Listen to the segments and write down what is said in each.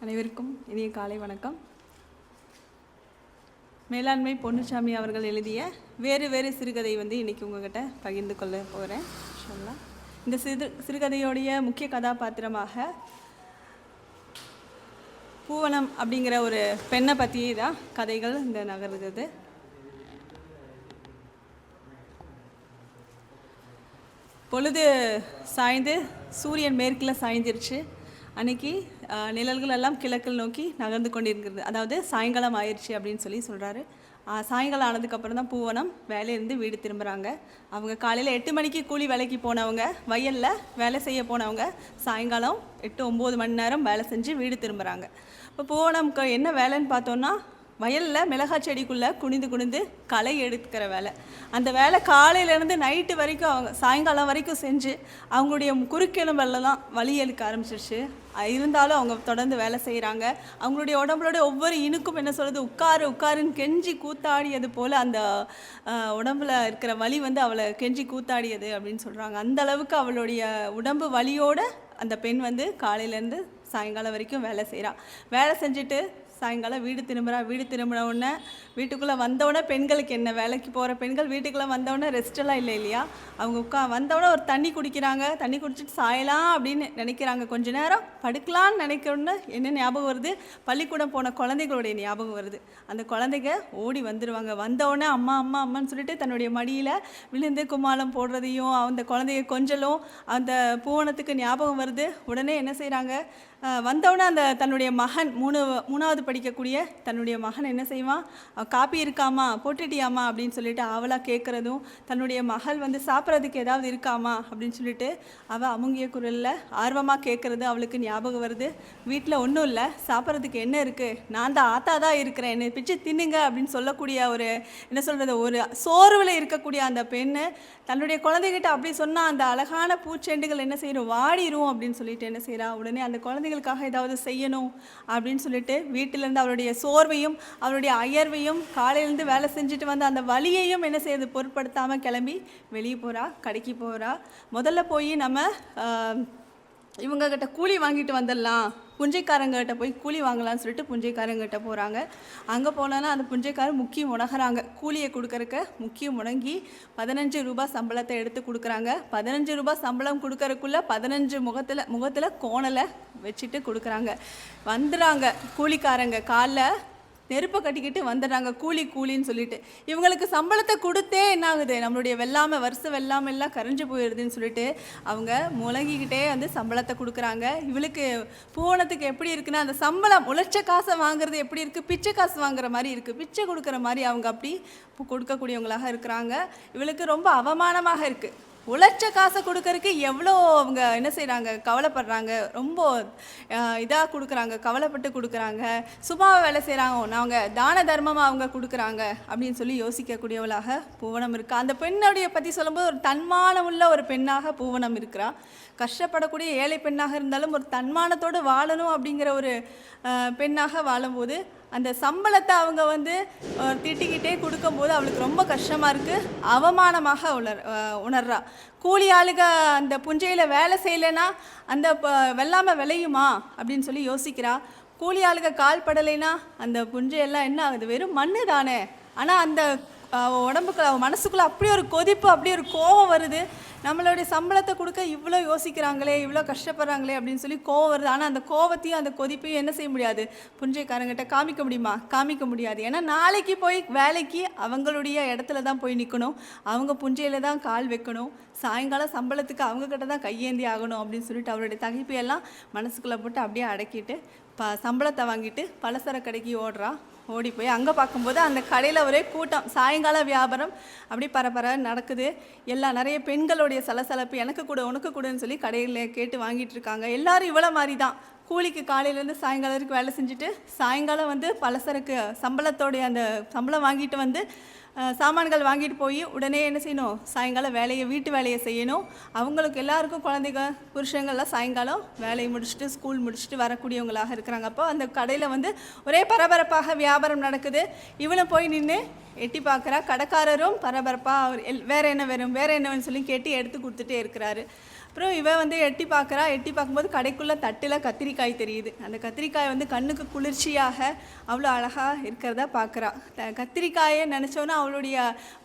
அனைவருக்கும் இனிய காலை வணக்கம். மேலாண்மை பொன்னுச்சாமி அவர்கள் எழுதிய வேறு வேறு சிறுகதை இன்றைக்கி உங்கள்கிட்ட பகிர்ந்து கொள்ள போகிறேன். இந்த சிறுகதையோடைய முக்கிய கதாபாத்திரமாக பூவனம் அப்படிங்கிற ஒரு பெண்ணை பற்றி தான் கதைகள் இந்த நகருது. பொழுது சாய்ந்து சூரியன் மேற்கில் சாய்ந்துருச்சு. அன்றைக்கி நிழல்கள் எல்லாம் கிழக்கில் நோக்கி நகர்ந்து கொண்டிருக்கிறது. அதாவது சாயங்காலம் ஆயிடுச்சு அப்படின்னு சொல்கிறாரு. சாயங்காலம் ஆனதுக்கப்புறம் தான் பூவனம் வேலையிலேருந்து வீடு திரும்புகிறாங்க. அவங்க காலையில் 8 மணிக்கு கூலி வேலைக்கு போனவங்க, வயலில் வேலை செய்ய போனவங்க சாயங்காலம் 8-9 மணி நேரம் வேலை செஞ்சு வீடு திரும்புகிறாங்க. இப்போ பூவனம்க்கு என்ன வேலைன்னு பார்த்தோன்னா, வயலில் மிளகாய் செடிக்குள்ளே குனிந்து களை எடுக்கிற வேலை. அந்த வேலை காலையிலேருந்து நைட்டு வரைக்கும் அவங்க சாயங்காலம் வரைக்கும் செஞ்சு அவங்களுடைய குறுக்கெலும்பெல்லாம் வலி எடுக்க ஆரம்பிச்சிருச்சு. இருந்தாலும் அவங்க தொடர்ந்து வேலை செய்கிறாங்க. அவங்களுடைய உடம்புலோட ஒவ்வொரு இனுக்கும் என்ன சொல்கிறது, உட்காருன்னு கெஞ்சி கூத்தாடியது போல் அந்த உடம்புல இருக்கிற வலி அவளை கெஞ்சி கூத்தாடியது அப்படின்னு சொல்கிறாங்க. அந்த அளவுக்கு அவளுடைய உடம்பு வலியோடு அந்த பெண் காலையிலேருந்து சாயங்காலம் வரைக்கும் வேலை செய்கிறாள். வேலை செஞ்சுட்டு சாயங்காலம் வீடு திரும்பின உடனே வீட்டுக்குள்ளே வந்தவுடனே பெண்களுக்கு என்ன, வேலைக்கு போகிற பெண்கள் வீட்டுக்குள்ளே வந்தவுடனே ரெஸ்டெல்லாம் இல்லை. அவங்க வந்தவுடனே ஒரு தண்ணி குடிக்கிறாங்க. தண்ணி குடிச்சிட்டு சாயலாம் அப்படின்னு நினைக்கிறாங்க. கொஞ்ச நேரம் படுக்கலான்னு நினைக்கிறோன்னு என்ன ஞாபகம் வருது, பள்ளிக்கூடம் போன குழந்தைகளுடைய ஞாபகம் வருது. அந்த குழந்தைங்க ஓடி வந்துடுவாங்க. வந்தவுடனே அம்மான்னு சொல்லிட்டு தன்னுடைய மடியில் விழுந்து கும்மாளம் போடுறதையும் அந்த குழந்தைங்க கொஞ்சலும் அந்த பூவனத்துக்கு ஞாபகம் வருது. உடனே என்ன செய்கிறாங்க, வந்தவுடனே அந்த தன்னுடைய மகன் 3வது படிக்கக்கூடிய தன்னுடைய மகன் என்ன செய்வான், காப்பி இருக்காமா போட்டுட்டியாமா அப்படின்னு சொல்லிட்டு அவளாக கேட்குறதும், தன்னுடைய மகள் சாப்பிட்றதுக்கு ஏதாவது இருக்காமா அப்படின்னு சொல்லிட்டு அவள் அமுங்கிய குரலில் ஆர்வமாக கேட்குறது அவளுக்கு ஞாபகம் வருது. வீட்டில் ஒன்றும் இல்லை, சாப்பிட்றதுக்கு என்ன இருக்குது, நான் தான் ஆத்தா தான் இருக்கிறேன், என்னை பிச்சு தின்னுங்க அப்படின்னு சொல்லக்கூடிய ஒரு என்ன சொல்கிறது, ஒரு சோர்வில் இருக்கக்கூடிய அந்த பெண்ணு தன்னுடைய குழந்தைகிட்ட அப்படி சொன்னால் அந்த அழகான பூச்செண்டுகள் என்ன செய்யணும், வாடிரும் அப்படின்னு சொல்லிட்டு என்ன செய்கிறா, உடனே அந்த குழந்தைகளுக்காக ஏதாவது செய்யணும் அப்படின்னு சொல்லிட்டு வீட்டிலேருந்து அவளுடைய சோர்வையும் அவளுடைய அயர்வையும் காலையிலேருந்து வேலை செஞ்சுட்டு வந்து அந்த வலியையும் என்ன செய்யுது பொருட்படுத்தாமல் கிளம்பி வெளியே போகிறா, கடைக்கு போகிறா. முதல்ல போய் நம்ம இவங்ககிட்ட கூலி வாங்கிட்டு வந்துடலாம், புஞ்சைக்காரங்கிட்ட போய் கூலி வாங்கலாம்னு சொல்லிட்டு புஞ்சைக்காரங்கிட்ட போகிறாங்க. அங்கே போனோன்னா அந்த புஞ்சைக்காரர் முக்கியம் முடங்குறாங்க. கூலியை கொடுக்கறக்கு முக்கியம் முடங்கி 15 ரூபாய் சம்பளத்தை எடுத்து கொடுக்குறாங்க. 15 ரூபாய் சம்பளம் கொடுக்கறக்குள்ளே 15 முகத்தில் கோணலை வச்சுட்டு கொடுக்குறாங்க. வந்துடுறாங்க கூலிக்காரங்க, காலில் நெருப்பை கட்டிக்கிட்டு வந்துடுறாங்க. கூலின்னு சொல்லிட்டு இவங்களுக்கு சம்பளத்தை கொடுத்தே என்ன ஆகுது, நம்மளுடைய வருஷ வெள்ளாமெல்லாம் கரைஞ்சி போயிடுதுன்னு சொல்லிட்டு அவங்க முழங்கிக்கிட்டே சம்பளத்தை கொடுக்குறாங்க. இவளுக்கு பூவனத்துக்கு எப்படி இருக்குன்னா, அந்த சம்பளம் உழைச்ச காசை வாங்குறது எப்படி இருக்குது, பிச்சை காசு வாங்குற மாதிரி இருக்குது, பிச்சை கொடுக்குற மாதிரி அவங்க அப்படி கொடுக்கக்கூடியவங்களாக இருக்கிறாங்க. இவளுக்கு ரொம்ப அவமானமாக இருக்குது. உழைச்ச காசை கொடுக்கறதுக்கு எவ்வளோ அவங்க என்ன செய்கிறாங்க, கவலைப்படுறாங்க, ரொம்ப இதாக கொடுக்குறாங்க, கவலைப்பட்டு கொடுக்குறாங்க, சும்மாவை வேலை செய்கிறாங்க, நாங்கள் தான தர்மமாக அவங்க கொடுக்குறாங்க அப்படின்னு சொல்லி யோசிக்கக்கூடியவளாக பூவனம் இருக்கா. அந்த பெண்ணுடைய பற்றி சொல்லும்போது ஒரு தன்மானம் உள்ள ஒரு பெண்ணாக பூவனம் இருக்கிறா. கஷ்டப்படக்கூடிய ஏழை பெண்ணாக இருந்தாலும் ஒரு தன்மானத்தோடு வாழணும் அப்படிங்கிற ஒரு பெண்ணாக வாழும்போது அந்த சம்பளத்தை அவங்க திட்டிக்கிட்டே கொடுக்கும்போது அவளுக்கு ரொம்ப கஷ்டமாக இருக்குது, அவமானமாக உணர்றா. கூலி ஆளுக அந்த புஞ்சையில் வேலை செய்யலைன்னா அந்த வெள்ளாமை விளையுமா அப்படின்னு சொல்லி யோசிக்கிறா. கூலி ஆளுக கால் படலைன்னா அந்த புஞ்சையெல்லாம் என்ன ஆகுது, வெறும் மண்ணு தானே. ஆனால் அந்த உடம்புக்குள்ள மனசுக்குள்ளே அப்படியே ஒரு கொதிப்பு, அப்படியே ஒரு கோபம் வருது. நம்மளுடைய சம்பளத்தை கொடுக்க இவ்வளோ யோசிக்கிறாங்களே, இவ்வளோ கஷ்டப்படுறாங்களே அப்படின்னு சொல்லி கோவம் வருது. ஆனால் அந்த கோவத்தையும் அந்த கொதிப்பையும் என்ன செய்ய முடியாது, புஞ்சைக்காரங்கிட்ட காமிக்க முடியுமா, காமிக்க முடியாது. ஏன்னா நாளைக்கு போய் வேலைக்கு அவங்களுடைய இடத்துல தான் போய் நிற்கணும், அவங்க புஞ்சையில் தான் கால் வைக்கணும், சாயங்காலம் சம்பளத்துக்கு அவங்கக்கிட்ட தான் கையேந்தி ஆகணும் அப்படின்னு சொல்லிட்டு அவருடைய தகைப்பையெல்லாம் மனசுக்குள்ளே போட்டு அப்படியே அடக்கிட்டு சம்பளத்தை வாங்கிட்டு பலசர கடைக்கு ஓடி போய் அங்கே பார்க்கும்போது அந்த கடையில் ஒரே கூட்டம், சாயங்கால வியாபாரம் அப்படி பரபர நடக்குது. நிறைய பெண்களுடைய சலசலப்பு, எனக்கு கூட உனக்கு கூடன்னு சொல்லி கடையில் கேட்டு வாங்கிட்டு இருக்காங்க. எல்லாரும் இவ்வளோ மாதிரி தான் கூலிக்கு காலையிலேருந்து சாயங்காலம் வரைக்கும் வேலை செஞ்சுட்டு சாயங்காலம் பலசரக்கு சம்பளத்தோடைய அந்த சம்பளம் வாங்கிட்டு சாமான்கள் வாங்கிட்டு போய் உடனே என்ன செய்யணும், சாயங்காலம் வீட்டு வேலையை செய்யணும். அவங்களுக்கு எல்லாருக்கும் குழந்தைங்க புருஷங்கள்லாம் சாயங்காலம் வேலையை முடிச்சுட்டு ஸ்கூல் முடிச்சுட்டு வரக்கூடியவங்களாக இருக்கிறாங்க. அப்போ அந்த கடையில் ஒரே பரபரப்பாக வியாபாரம் நடக்குது. இவளும் போய் நின்று எட்டி பார்க்குறா. கடைக்காரரும் பரபரப்பாக அவர் வேறு என்ன வேணும் வேறு என்னன்னு சொல்லி கேட்டு எடுத்து கொடுத்துட்டே இருக்கிறாரு. அப்புறம் இவன் வந்து எட்டி பார்க்குறா. எட்டி பார்க்கும்போது கடைக்குள்ளே தட்டில் கத்திரிக்காய் தெரியுது. அந்த கத்திரிக்காய் வந்து கண்ணுக்கு குளிர்ச்சியாக அவ்வளோ அழகாக இருக்கிறதா பார்க்குறா. கத்திரிக்காயை நினச்சோன்னா அவளுடைய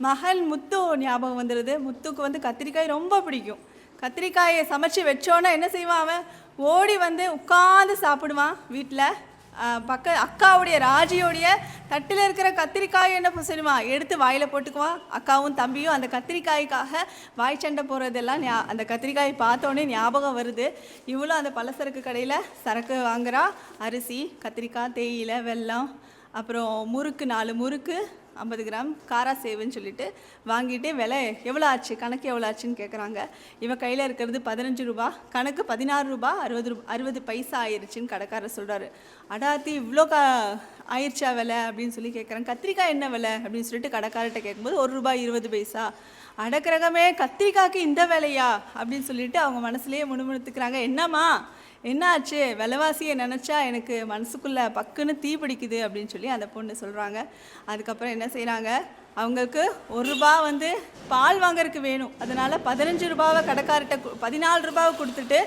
மகன் முத்து ஞாபகம் வந்துடுது. முத்துக்கு வந்து கத்திரிக்காய் ரொம்ப பிடிக்கும். கத்திரிக்காயை சமைச்சு வச்சோன்னா என்ன செய்வான், அவன் ஓடி வந்து உட்காந்து சாப்பிடுவான். வீட்டில் அக்காவுடைய ராஜியோடைய தட்டில் இருக்கிற கத்திரிக்காய் என்ன செய்வான், எடுத்து வாயில் போட்டுக்குவான். அக்காவும் தம்பியும் அந்த கத்திரிக்காய்க்காக வாய் சண்டை போகிறதெல்லாம் அந்த கத்திரிக்காய் பார்த்தோன்னே ஞாபகம் வருது. இவளும் அந்த பலசரக்கு கடையில் சரக்கு வாங்குறா. அரிசி, கத்திரிக்காய், தேயிலை, வெல்லம், அப்புறம் முறுக்கு 4 முறுக்கு, 50 கிராம் காரா சேவுன்னு சொல்லிட்டு வாங்கிட்டு விலை எவ்வளோ ஆச்சு, கணக்கு எவ்வளோ ஆச்சுன்னு கேட்குறாங்க. இவன் கையில் இருக்கிறது 15 ரூபா, கணக்கு 16 ரூபா 60 பைசா ஆயிடுச்சுன்னு கடைக்காரர் சொல்கிறாரு. அடாத்தி இவ்வளோ ஆயிடுச்சா விலை அப்படின்னு சொல்லி கேட்குறாங்க. கத்திரிக்காய் என்ன விலை அப்படின்னு சொல்லிட்டு கடைக்காரர்கிட்ட கேட்கும்போது 1 ரூபா 20 பைசா. அடக்கிறகமே கத்திரிக்காய்க்கு இந்த விலையா அப்படின்னு சொல்லிட்டு அவங்க மனசுலேயே முணுமுணுத்துக்கிறாங்க. என்னம்மா என்னாச்சு, விலைவாசியை நினச்சா எனக்கு மனசுக்குள்ளே பக்குன்னு தீ பிடிக்குது அப்படின்னு சொல்லி அந்த பொண்ணு சொல்கிறாங்க. அதுக்கப்புறம் என்ன செய்கிறாங்க, அவங்களுக்கு 1 ரூபா வந்து பால் வாங்கறதுக்கு வேணும். அதனால் 15 ரூபாவை கடைக்காரர்கிட்ட 14 ரூபாவை கொடுத்துட்டு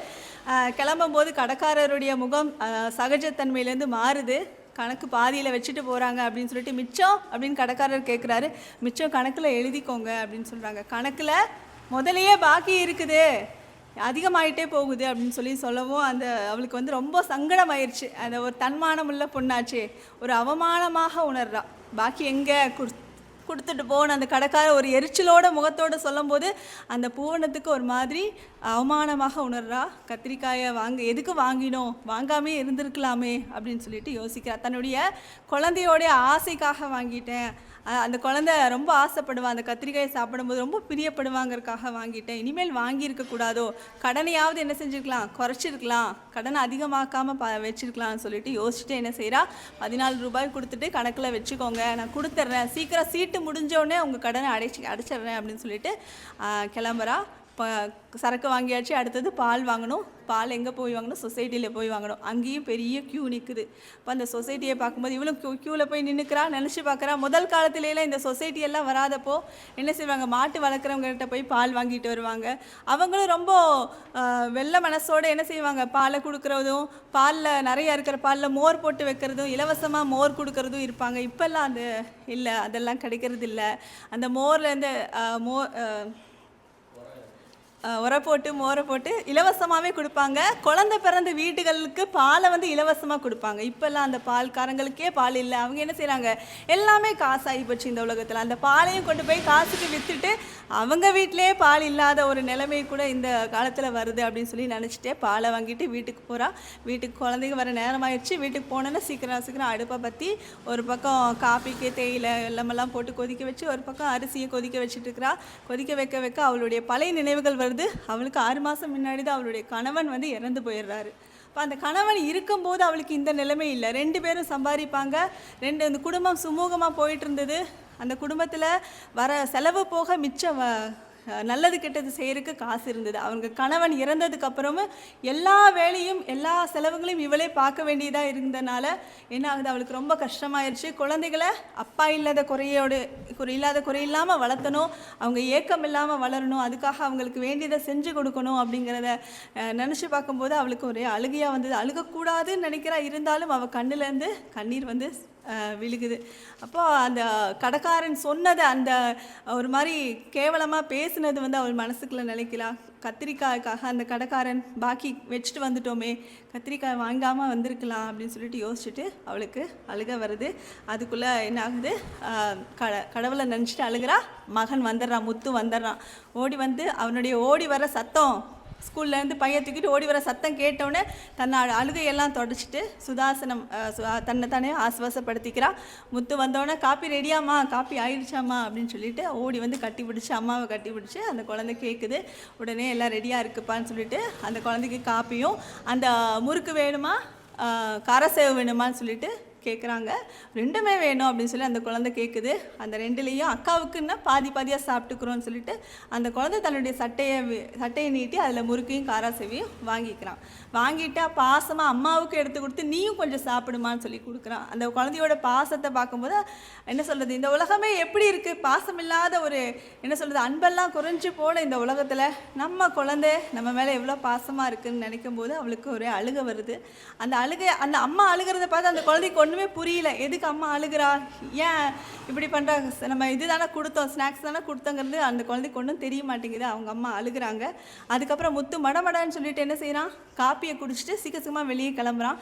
கிளம்பும்போது கடைக்காரருடைய முகம் சகஜத்தன்மையிலேருந்து மாறுது. கணக்கு பாதியில் வச்சுட்டு போகிறாங்க அப்படின்னு சொல்லிட்டு மிச்சம் அப்படின்னு கடைக்காரர் கேட்குறாரு. மிச்சம் கணக்கில் எழுதிக்கோங்க அப்படின்னு சொல்கிறாங்க. கணக்கில் முதலையே பாக்கி இருக்குது, அதிகமாயிட்டே போகுது அப்படின்னு சொல்லவும் அவளுக்கு வந்து ரொம்ப சங்கடமாயிருச்சு. அந்த ஒரு தன்மானம் உள்ள பொண்ணாச்சே ஒரு அவமானமாக உணர்றா. பாக்கி எங்கே கொடுத்துட்டு போன அந்த கடைக்காரர் ஒரு எரிச்சலோட முகத்தோடு சொல்லும்போது அந்த பூவனத்துக்கு ஒரு மாதிரி அவமானமாக உணர்றா. கத்திரிக்காயை எதுக்கு வாங்கினோம், வாங்காமே இருந்திருக்கலாமே அப்படின்னு சொல்லிட்டு யோசிக்கிறா. தன்னுடைய குழந்தையோடைய ஆசைக்காக வாங்கிட்டேன், அந்த குழந்தை ரொம்ப ஆசைப்படுவான், அந்த கத்திரிக்காயை சாப்பிடும்போது ரொம்ப பிரியப்படுவாங்கிறதுக்காக வாங்கிட்டேன், இனிமேல் வாங்கியிருக்கக்கூடாதோ, கடனையாவது என்ன செஞ்சுருக்கலாம், குறைச்சிருக்கலாம், கடனை அதிகமாக்காமல் வச்சுருக்கலாம்னு சொல்லிட்டு யோசிச்சுட்டு என்ன செய்கிறா, 14 ரூபாய் கொடுத்துட்டு கணக்கில் வச்சுக்கோங்க, நான் கொடுத்துட்றேன், சீக்கிரம் சீட்டு முடிஞ்சோடனே உங்கள் கடனை அடைச்சிட்றேன் அப்படின்னு சொல்லிட்டு கிளம்புறா. சரக்கு வாங்கியாச்சு. அடுத்தது பால் வாங்கணும். பால் எங்கே போய் வாங்கணும், சொசைட்டியில் போய் வாங்கணும். அங்கேயும் பெரிய க்யூ நிற்குது. இப்போ அந்த சொசைட்டியை பார்க்கும்போது இவளும் க்யூவில் போய் நின்றுக்கிறா. நினச்சி பார்க்குறா, முதல் காலத்துலலாம் இந்த சொசைட்டியெல்லாம் வராதப்போ என்ன செய்வாங்க, மாட்டு வளர்க்குறவங்ககிட்ட போய் பால் வாங்கிட்டு வருவாங்க. அவங்களும் ரொம்ப வெள்ளை மனசோடு என்ன செய்வாங்க, பாலை கொடுக்குறதும், பாலில் நிறையா இருக்கிற பாலில் மோர் போட்டு வைக்கிறதும், இலவசமாக மோர் கொடுக்குறதும் இருப்பாங்க. இப்போல்லாம் அது இல்லை, அதெல்லாம் கிடைக்கிறது இல்லை. அந்த மோர்லேருந்து உரை போட்டு மோரை போட்டு இலவசமாகவே கொடுப்பாங்க. குழந்தை பிறந்த வீடுகளுக்கு பாலை வந்து இலவசமாக கொடுப்பாங்க. இப்போல்லாம் அந்த பால்காரங்களுக்கே பால் இல்லை. அவங்க என்ன செய்கிறாங்க, எல்லாமே காசாகி போச்சு இந்த உலகத்தில். அந்த பாலையும் கொண்டு போய் காசுக்கு விற்றுட்டு அவங்க வீட்டிலே பால் இல்லாத ஒரு நிலைமை கூட இந்த காலத்தில் வருது அப்படின்னு சொல்லி நினச்சிட்டே பாலை வாங்கிட்டு வீட்டுக்கு போகிறா. வீட்டுக்கு குழந்தைங்க வர நேரம் ஆயிடுச்சு. வீட்டுக்கு போனோன்னா சீக்கிரம் அடுப்பை பற்றி ஒரு பக்கம் காப்பிக்கு தேயிலை வெல்லமெல்லாம் போட்டு கொதிக்க வச்சு ஒரு பக்கம் அரிசியை கொதிக்க வச்சுட்டு இருக்கிறா. கொதிக்க வைக்க அவளுடைய பழைய நினைவுகள் வருது. அவளுக்கு 6 மாதம் முன்னாடி தான் அவளுடைய கணவன் வந்து இறந்து போயிடுறாரு. இப்போ அந்த கணவன் இருக்கும்போது அவளுக்கு இந்த நிலைமை இல்லை. 2 பேரும் சம்பாதிப்பாங்க. அந்த குடும்பம் சுமூகமாக போயிட்டு இருந்தது. அந்த குடும்பத்தில் வர செலவு போக மிச்சம் நல்லது கெட்டது செய்கிறதுக்கு காசு இருந்தது. அவங்க கணவன் இறந்ததுக்கு அப்புறமும் எல்லா வேலையும் எல்லா செலவுகளையும் இவளே பார்க்க வேண்டியதாக இருந்ததுனால என்ன ஆகுது, அவளுக்கு ரொம்ப கஷ்டமாயிருச்சு. குழந்தைகளை அப்பா இல்லாத குறையில்லாமல் வளர்த்தணும், அவங்க ஏக்கம் இல்லாமல் வளரணும், அதுக்காக அவங்களுக்கு வேண்டியதை செஞ்சு கொடுக்கணும் அப்படிங்கிறத நினச்சி பார்க்கும்போது அவளுக்கு ஒரே அழுகையாக வந்தது. அழுகக்கூடாதுன்னு நினைக்கிறா, இருந்தாலும் அவள் கண்ணுலேருந்து கண்ணீர் வந்து விழுகுது. அப்போ அந்த கடைக்காரன் சொன்னதை அந்த ஒரு மாதிரி கேவலமாக பேசுனது வந்து அவள் மனசுக்குள்ளே நினைக்கலாம். கத்திரிக்காய்க்காக அந்த கடைக்காரன் பாக்கி வச்சுட்டு வந்துட்டோமே, கத்திரிக்காய் வாங்காமல் வந்திருக்கலாம் அப்படின்னு சொல்லிட்டு யோசிச்சுட்டு அவளுக்கு அழுக வருது. அதுக்குள்ளே என்ன ஆகுது, கடவுளை நினச்சிட்டு அழுகிறா. மகன் வந்துடுறான், முத்து வந்துடுறான். ஓடி வந்து அவனுடைய ஓடி வர சத்தம், ஸ்கூல்லேருந்து பையன் தூக்கிட்டு ஓடி வர சத்தம் கேட்டோன்னே தன்னோட அழுகையெல்லாம் தொடச்சிட்டு சுதாசனம் தன்னைத்தானே ஆசுவாசப்படுத்திக்கிறா. முத்து வந்தோடனே காப்பி ரெடியாம்மா, காப்பி ஆயிடுச்சாம்மா அப்படின்னு சொல்லிட்டு ஓடி வந்து கட்டி பிடிச்சி அம்மாவை கட்டி பிடிச்சி அந்த குழந்தை கேட்குது. உடனே எல்லாம் ரெடியாக இருக்குப்பான்னு சொல்லிட்டு அந்த குழந்தைக்கு காப்பியும் அந்த முறுக்கு வேணுமா காரசேவு வேணுமான்னு சொல்லிட்டு கேட்குறாங்க. 2மே வேணும் அப்படின்னு சொல்லி அந்த குழந்தை கேட்குது. அந்த 2லேயும் அக்காவுக்குன்னா பாதி பாதியாக சாப்பிட்டுக்கிறோன்னு சொல்லிட்டு அந்த குழந்தை தன்னுடைய சட்டையை நீட்டி அதில் முறுக்கையும் காராசேவையும் வாங்கிக்கிறான். வாங்கிட்டா பாசமாக அம்மாவுக்கு எடுத்து கொடுத்து நீயும் கொஞ்சம் சாப்பிடுமான்னு சொல்லி கொடுக்குறான். அந்த குழந்தையோட பாசத்தை பார்க்கும்போது என்ன சொல்கிறது, இந்த உலகமே எப்படி இருக்குது, பாசம் இல்லாத ஒரு என்ன சொல்கிறது, அன்பெல்லாம் குறைஞ்சி போன இந்த உலகத்தில் நம்ம குழந்தை நம்ம மேலே எவ்வளோ பாசமாக இருக்குதுன்னு நினைக்கும் போது அவளுக்கு ஒரு அழுகை வருது. அந்த அம்மா அழுகிறத பார்த்து அந்த குழந்தைக்கு ஒன்றுமே புரியல. எதுக்கு அம்மா அழுகிறா, ஏன் இப்படி பண்ணுறா, நம்ம இது தானே கொடுத்தோம், ஸ்நாக்ஸ் தானே கொடுத்தோங்கிறது அந்த குழந்தைக்கு ஒன்றும் தெரிய மாட்டேங்குது. அவங்க அம்மா அழுகிறாங்க. அதுக்கப்புறம் முத்து மடமடான்னு சொல்லிட்டு என்ன செய்கிறான், காப்பியை குடிச்சிட்டு சீக்கிரமாக வெளியே கிளம்புறான்.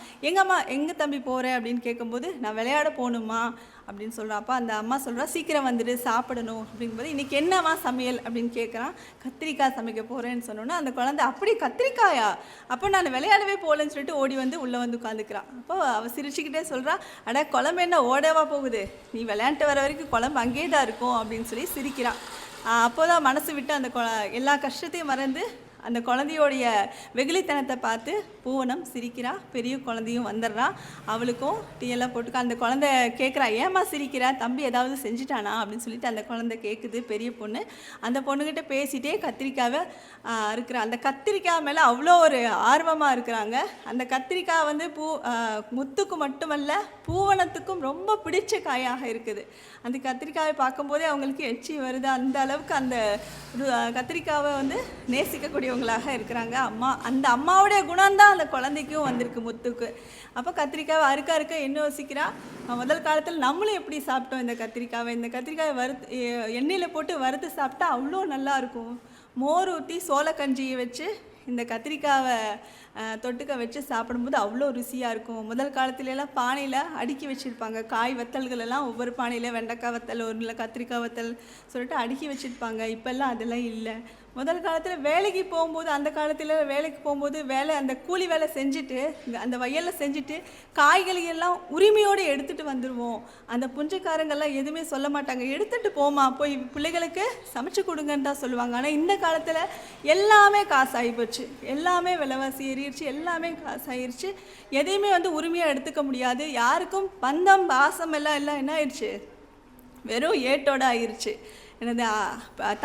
எங்கே தம்பி போகிற அப்படின்னு கேட்கும்போது நான் விளையாட போகணுமா அப்படின்னு சொல்கிறான். அப்போ அந்த அம்மா சொல்கிறா சீக்கிரம் வந்துட்டு சாப்பிடணும் அப்படிங்கும்போது இன்றைக்கி என்னம்மா சமையல் அப்படின்னு கேட்குறான். கத்திரிக்காய் சமைக்க போகிறேன்னு சொன்னோன்னா அந்த குழந்தை அப்படி கத்திரிக்காயா, அப்போ நான் விளையாடவே போகலன்னு சொல்லிட்டு ஓடி வந்து உள்ளே வந்து உட்காந்துக்கிறான். அப்போ அவள் சிரிச்சுக்கிட்டே சொல்கிறா, அட குழம்பு என்ன ஓடவா போகுது, நீ விளையாண்டு வர வரைக்கும் குழம்பு அங்கேயே தான் இருக்கும் அப்படின்னு சொல்லி சிரிக்கிறான். அப்போ தான் மனசு விட்டு அந்த எல்லா கஷ்டத்தையும் மறந்து அந்த குழந்தையோடைய வெகுளித்தனத்தை பார்த்து பூவனம் சிரிக்கிறா. பெரிய குழந்தையும் வந்துடுறா. அவளுக்கும் டீயெல்லாம் போட்டுக்கா. அந்த குழந்தை கேட்குறா, ஏம்மா சிரிக்கிறா, தம்பி ஏதாவது செஞ்சுட்டானா அப்படின்னு சொல்லிட்டு அந்த குழந்தை கேட்குது. பெரிய பொண்ணு அந்த பொண்ணுக்கிட்ட பேசிகிட்டே கத்திரிக்காவை இருக்கிறா. அந்த கத்திரிக்காய் மேலே அவ்வளோ ஒரு ஆர்வமாக இருக்கிறாங்க. அந்த கத்திரிக்காய் வந்து முத்துக்கு மட்டுமல்ல பூவனத்துக்கும் ரொம்ப பிடிச்ச காயாக இருக்குது. அந்த கத்திரிக்காயை பார்க்கும்போதே அவங்களுக்கு எச்சி வருது. அந்த அளவுக்கு அந்த கத்திரிக்காவை வந்து நேசிக்கக்கூடியவங்களாக இருக்கிறாங்க அம்மா. அந்த அம்மாவுடைய குணம்தான் அந்த குழந்தைக்கும் வந்திருக்கு முத்துக்கு. அப்போ கத்திரிக்காவை அறுக்க என்ன யோசிக்கிறா, முதல் காலத்தில் நம்மளும் எப்படி சாப்பிட்டோம் இந்த கத்திரிக்காயை வறுத்து எண்ணெயில் போட்டு வறுத்து சாப்பிட்டா அவ்வளோ நல்லாயிருக்கும். மோர் ஊற்றி சோளக்கஞ்சியை வச்சு இந்த கத்திரிக்காவை தொட்டுக்க வச்சு சாப்பிடும்போது அவ்வளோ ருசியாக இருக்கும். முதல் காலத்துலலாம் பானையில் அடுக்கி வச்சுருப்பாங்க. காய் வத்தல்கள் எல்லாம் ஒவ்வொரு பானையில் வெண்டைக்காய் வத்தல், ஒரு இல்லை கத்திரிக்காய் வத்தல் சொல்லிட்டு அடுக்கி வச்சுருப்பாங்க. இப்போல்லாம் அதெல்லாம் இல்லை. முதல் காலத்தில் வேலைக்கு போகும்போது, அந்த காலத்தில் வேலைக்கு போகும்போது அந்த கூலி வேலை செஞ்சுட்டு அந்த வயலில் செஞ்சுட்டு காய்கறியெல்லாம் உரிமையோடு எடுத்துகிட்டு வந்துடுவோம். அந்த புஞ்சக்காரங்கெல்லாம் எதுவுமே சொல்ல மாட்டாங்க, எடுத்துகிட்டு போமா போய் பிள்ளைகளுக்கு சமைச்சு கொடுங்கன்னு தான் சொல்லுவாங்க. ஆனால் இந்த காலத்தில் எல்லாமே காசாகி போச்சு, எல்லாமே விலைவாசி ஏறிடுச்சு, எல்லாமே காசாகிருச்சு. எதையுமே வந்து உரிமையாக எடுத்துக்க முடியாது. யாருக்கும் பந்தம் பாசம் எல்லாம் என்ன ஆயிடுச்சு, வெறும் ஏட்டோடு ஆயிடுச்சு. எனது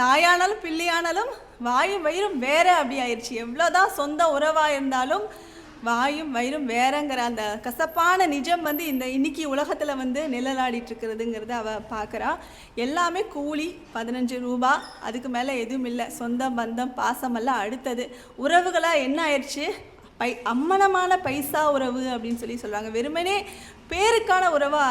தாயானாலும் பிள்ளையானாலும் வாயும் வயிறும் வேற அப்படி ஆயிடுச்சு. எவ்வளோதான் சொந்த உறவாக இருந்தாலும் வாயும் வயிறும் வேறங்கிற அந்த கசப்பான நிஜம் வந்து இன்னைக்கு உலகத்தில் வந்து நிழலாடிட்டு இருக்கிறதுங்கிறத அவள் பார்க்குறா. எல்லாமே கூலி 15 ரூபா, அதுக்கு மேலே எதுவும் இல்லை. சொந்தம் பந்தம் பாசமெல்லாம் அடுத்தது. உறவுகளாக என்ன ஆயிடுச்சு, அம்மனமான பைசா உறவு அப்படின்னு சொல்லுவாங்க. வெறுமனே பேருக்கான உறவாக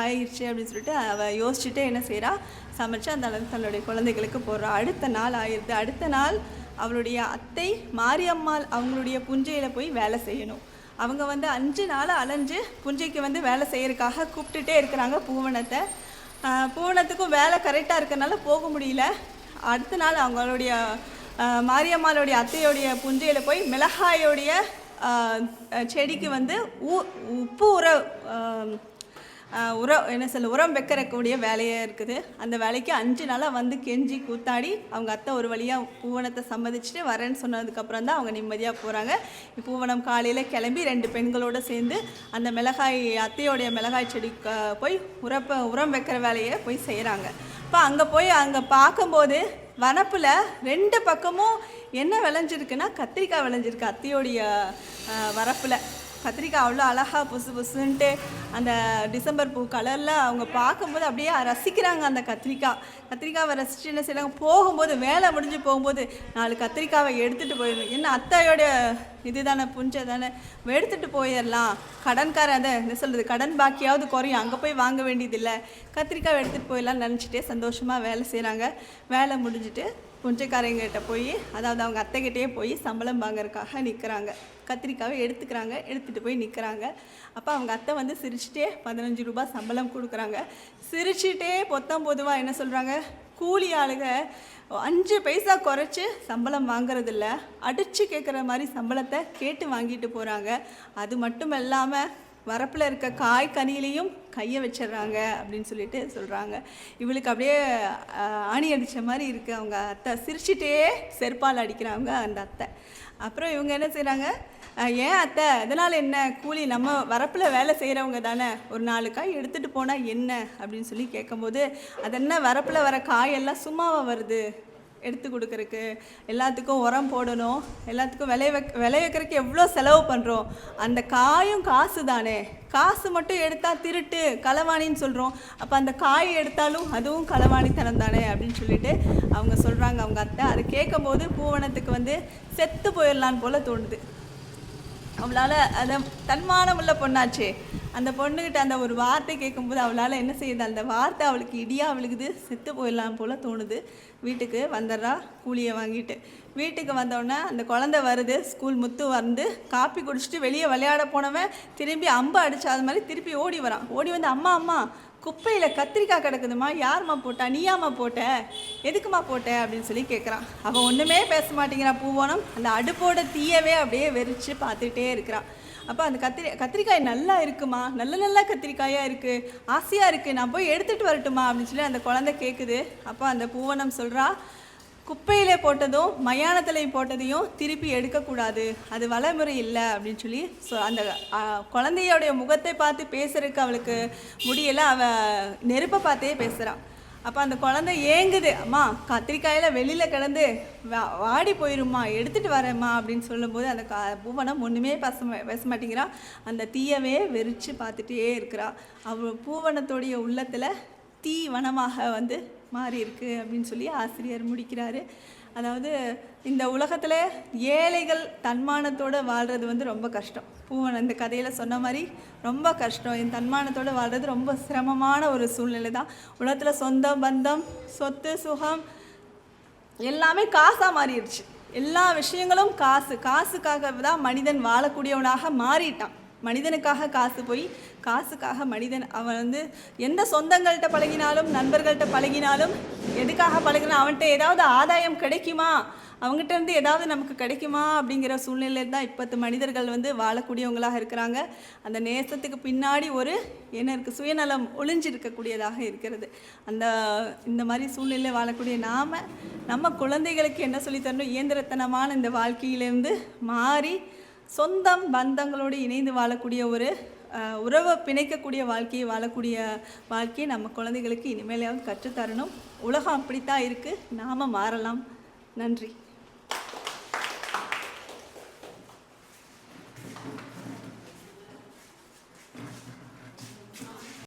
ஆயிடுச்சு அப்படின்னு சொல்லிட்டு அவள் யோசிச்சுட்டே என்ன செய்கிறா, சமைச்சு அந்த தன்னுடைய குழந்தைகளுக்கு போடுறா. அடுத்த நாள் ஆயிடுது. அடுத்த நாள் அவளுடைய அத்தை மாரியம்மாள் அவங்களுடைய புஞ்சையில் போய் வேலை செய்யணும். அவங்க வந்து 5 நாள் அலைஞ்சு புஞ்சைக்கு வந்து வேலை செய்யறதுக்காக கூப்பிட்டுட்டே இருக்கிறாங்க பூவனத்தை. பூவனத்துக்கும் வேலை கரெக்டாக இருக்கிறனால போக முடியல. அடுத்த நாள் அவங்களுடைய மாரியம்மாளுடைய அத்தையோடைய புஞ்சையில் போய் மிளகாயோடைய செடிக்கு வந்து உப்பு உரம் வைக்கிறக்கூடிய வேலையாக இருக்குது. அந்த வேலைக்கு 5 நாளாக வந்து கெஞ்சி கூத்தாடி அவங்க அத்தை ஒரு வழியாக பூவனத்தை சம்மதிச்சுட்டு வரேன்னு சொன்னதுக்கப்புறம் தான் அவங்க நிம்மதியாக போகிறாங்க. பூவனம் காலையில் கிளம்பி 2 பெண்களோடு சேர்ந்து அந்த அத்தையோடைய மிளகாய் செடி போய் உரம் வைக்கிற வேலையை போய் செய்கிறாங்க. இப்போ அங்கே பார்க்கும்போது வனப்பில் 2 பக்கமும் என்ன விளைஞ்சிருக்குன்னா கத்திரிக்காய் விளைஞ்சிருக்கு. அத்தையோடைய வரப்பில் கத்திரிக்காய் அவ்வளோ அழகாக புசு புசுன்ட்டு அந்த டிசம்பர் பூ கலரில் அவங்க பார்க்கும்போது அப்படியே ரசிக்கிறாங்க. அந்த கத்திரிக்காவை ரசித்து என்ன செய்கிறாங்க, போகும்போது வேலை முடிஞ்சு போகும்போது 4 கத்திரிக்காவை எடுத்துகிட்டு போயிடணும். என்ன அத்தையோடைய இது தானே, புஞ்சை தானே, எடுத்துகிட்டு போயிடலாம். கடன்காரன் என்ன சொல்கிறது, கடன் பாக்கியாவது குறையும், அங்கே போய் வாங்க வேண்டியதில்லை, கத்திரிக்காவை எடுத்துகிட்டு போயிடலாம்னு நினச்சிட்டே சந்தோஷமாக வேலை செய்கிறாங்க. வேலை முடிஞ்சுட்டு புஞ்சைக்காரங்கிட்ட போய், அதாவது அவங்க அத்தைக்கிட்டே போய் சம்பளம் வாங்கறதுக்காக நிற்கிறாங்க. கத்திரிக்காவை எடுத்துகிட்டு போய் நிற்கிறாங்க. அப்போ அவங்க அத்தை வந்து சிரிச்சுட்டே 15 ரூபா சம்பளம் கொடுக்குறாங்க. சிரிச்சுட்டே பொதுவாக என்ன சொல்கிறாங்க, கூலி ஆளுங்க 5 பைசா குறைச்சி சம்பளம் வாங்குறதில்ல, அடித்து கேட்குற மாதிரி சம்பளத்தை கேட்டு வாங்கிட்டு போகிறாங்க. அது மட்டும் இல்லாமல் வரப்பில் இருக்க காய் கனியிலையும் கையை வச்சிடுறாங்க அப்படின்னு சொல்லிட்டு சொல்கிறாங்க. இவளுக்கு அப்படியே ஆணி அடித்த மாதிரி இருக்குது. அவங்க அத்தை சிரிச்சிட்டே செருப்பால் அடிக்கிறாங்க அந்த அத்தை. அப்புறம் இவங்க என்ன செய்கிறாங்க, ஏன் அத்தை அதனால் என்ன, கூலி நம்ம வரப்பில் வேலை செய்கிறவங்க தானே, ஒரு 4 காய் எடுத்துகிட்டு போனால் என்ன அப்படின்னு சொல்லி கேட்கும்போது, அது என்ன வரப்பில் வர காயெல்லாம் சும்மாவாக வருது, எடுத்து கொடுக்குறக்கு எல்லாத்துக்கும் உரம் போடணும், எல்லாத்துக்கும் விளைய வைக்கிறதுக்கு எவ்வளோ செலவு பண்ணுறோம், அந்த காயும் காசு தானே, காசு மட்டும் எடுத்தால் திருட்டு களவாணின்னு சொல்கிறோம், அப்போ அந்த காய் எடுத்தாலும் அதுவும் களவாணித்தனம் தானே அப்படின்னு சொல்லிட்டு அவங்க சொல்கிறாங்க அவங்க அத்தை. அதை கேட்கும்போது பூவனத்துக்கு செத்து போயிடலான்னு போல் தோணுது. அவளால் அதை தன்மானம் உள்ள பொண்ணாச்சே, அந்த பொண்ணுக்கிட்ட அந்த ஒரு வார்த்தை கேட்கும்போது அவளால் என்ன செய்யுது, அந்த வார்த்தை அவளுக்கு இடியாக விழுகுது, செத்து போயிடலாம் போல் தோணுது. வீட்டுக்கு வந்துடுறா கூலியை வாங்கிட்டு. வீட்டுக்கு வந்தோடனே அந்த குழந்தை வருது, ஸ்கூல் முத்து காப்பி குடிச்சிட்டு வெளியே விளையாட போனவன் திரும்பி அம்பு அடித்தாத மாதிரி திருப்பி ஓடி வரான். ஓடி வந்து அம்மா அம்மா குப்பையில் கத்திரிக்காய் கிடக்குதுமா, யாரும்மா போட்டா, நீயாம்மா போட்ட, எதுக்குமா போட்ட அப்படின்னு சொல்லி கேட்குறான். அவன் ஒன்றுமே பேச மாட்டேங்கிறான். பூவனம் அந்த அடுப்போட தீயவே அப்படியே வெறிச்சு பார்த்துட்டே இருக்கிறான். அப்போ அந்த கத்திரிக்காய் நல்லா இருக்குமா, நல்ல கத்திரிக்காயாக இருக்குது, ஆசையாக இருக்குது, நான் போய் எடுத்துகிட்டு வரட்டுமா அப்படின்னு சொல்லி அந்த குழந்தை கேட்குது. அப்போ அந்த பூவனம் சொல்கிறா, குப்பையிலே போட்டதும் மயானத்திலையும் போட்டதையும் திருப்பி எடுக்கக்கூடாது, அது வளமுறை இல்லை அப்படின்னு சொல்லி அந்த குழந்தையோடைய முகத்தை பார்த்து பேசுறதுக்கு அவளுக்கு முடியலை. அவள் நெருப்பை பார்த்தே பேசுகிறான். அப்போ அந்த குழந்தை ஏங்குது, அம்மா கத்திரிக்காயில் வெளியில் கிடந்து வாடி போயிரும்மா, எடுத்துகிட்டு வரேம்மா அப்படின்னு சொல்லும்போது அந்த பூவனம் ஒன்றுமே பேச மாட்டேங்கிறான். அந்த தீயவே வெறிச்சு பார்த்துட்டே இருக்கிறா. அவள் பூவனத்தோடைய உள்ளத்தில் தீ வனமாக மாறி இருக்கு அப்படின்னு சொல்லி ஆசிரியர் முடிக்கிறாரு. அதாவது இந்த உலகத்தில் ஏழைகள் தன்மானத்தோடு வாழ்கிறது ரொம்ப கஷ்டம். பூவன் இந்த கதையில் சொன்ன மாதிரி ரொம்ப கஷ்டம். என் தன்மானத்தோடு வாழ்கிறது ரொம்ப சிரமமான ஒரு சூழ்நிலை தான். உலகத்தில் சொந்தம் பந்தம் சொத்து சுகம் எல்லாமே காசாக மாறிடுச்சு. எல்லா விஷயங்களும் காசுக்காக தான் மனிதன் வாழக்கூடியவனாக மாறிட்டான். மனிதனுக்காக காசு போய் காசுக்காக மனிதன் அவன் எந்த சொந்தங்கள்கிட்ட பழகினாலும் நண்பர்கள்ட்ட பழகினாலும் எதுக்காக பழகினா, அவன்கிட்ட ஏதாவது ஆதாயம் கிடைக்குமா, அவங்ககிட்ட இருந்து ஏதாவது நமக்கு கிடைக்குமா அப்படிங்கிற சூழ்நிலையில் தான் இப்போத்து மனிதர்கள் வாழக்கூடியவங்களாக இருக்கிறாங்க. அந்த நேசத்துக்கு பின்னாடி ஒரு என்ன இருக்குது, சுயநலம் ஒளிஞ்சிருக்கக்கூடியதாக இருக்கிறது. இந்த மாதிரி சூழ்நிலையில் வாழக்கூடிய நம்ம குழந்தைகளுக்கு என்ன சொல்லித்தரணும், இயந்திரத்தனமான இந்த வாழ்க்கையிலேருந்து மாறி சொந்தம் பந்தங்களோடு இணைந்து வாழக்கூடிய ஒரு உறவை பிணைக்கக்கூடிய வாழ்க்கையை நம்ம குழந்தைகளுக்கு இனிமேலையாவது கற்றுத்தரணும். உலகம் அப்படித்தான் இருக்குது, நாம் மாறலாம். நன்றி.